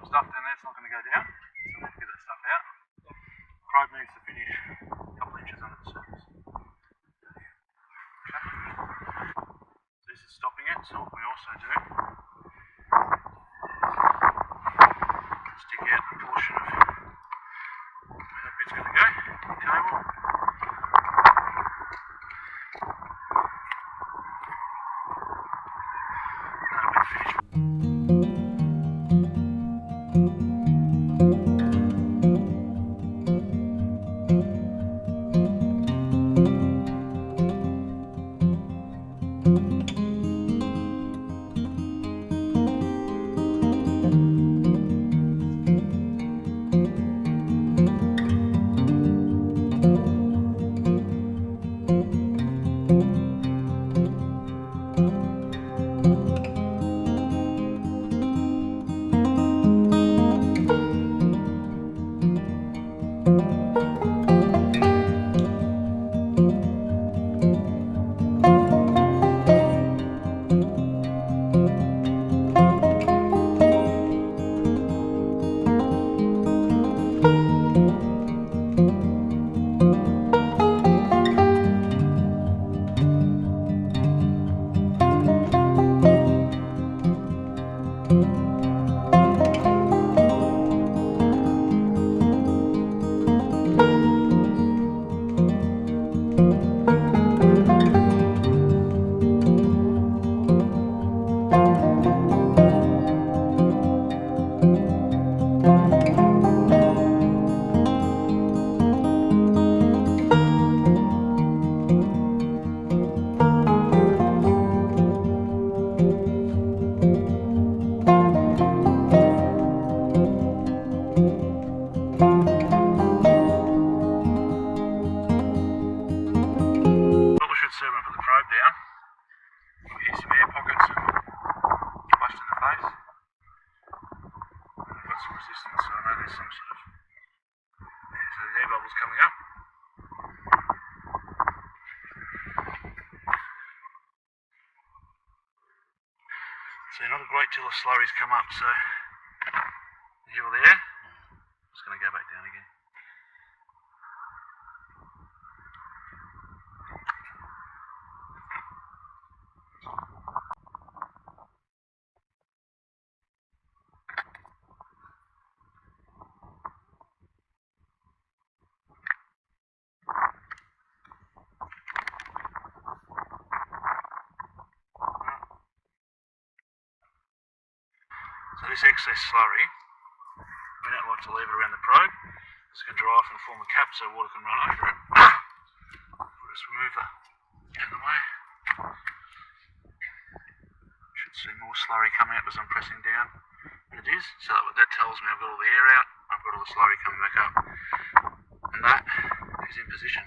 Stuff down there, it's not going to go down, so we'll get that stuff out. Probe needs to finish a couple of inches under the surface. Okay. This is stopping it, so what we also do is dig out the portion of where that bit's going to go, the cable. That'll be finished. When I put the probe down, here's some air pockets flushed in the face. I've got some resistance, so I know there's some sort of, so there's air bubbles coming up. So not a great deal of slurry's come up, so you hear all the air? It's going to go back down again. So this excess slurry, we don't like to leave it around the probe. It's going to dry off and form a cap so water can run over it. We'll just remove that out of the way. Should see more slurry coming up as I'm pressing down. And it is, so that tells me I've got all the air out, I've got all the slurry coming back up. And that is in position.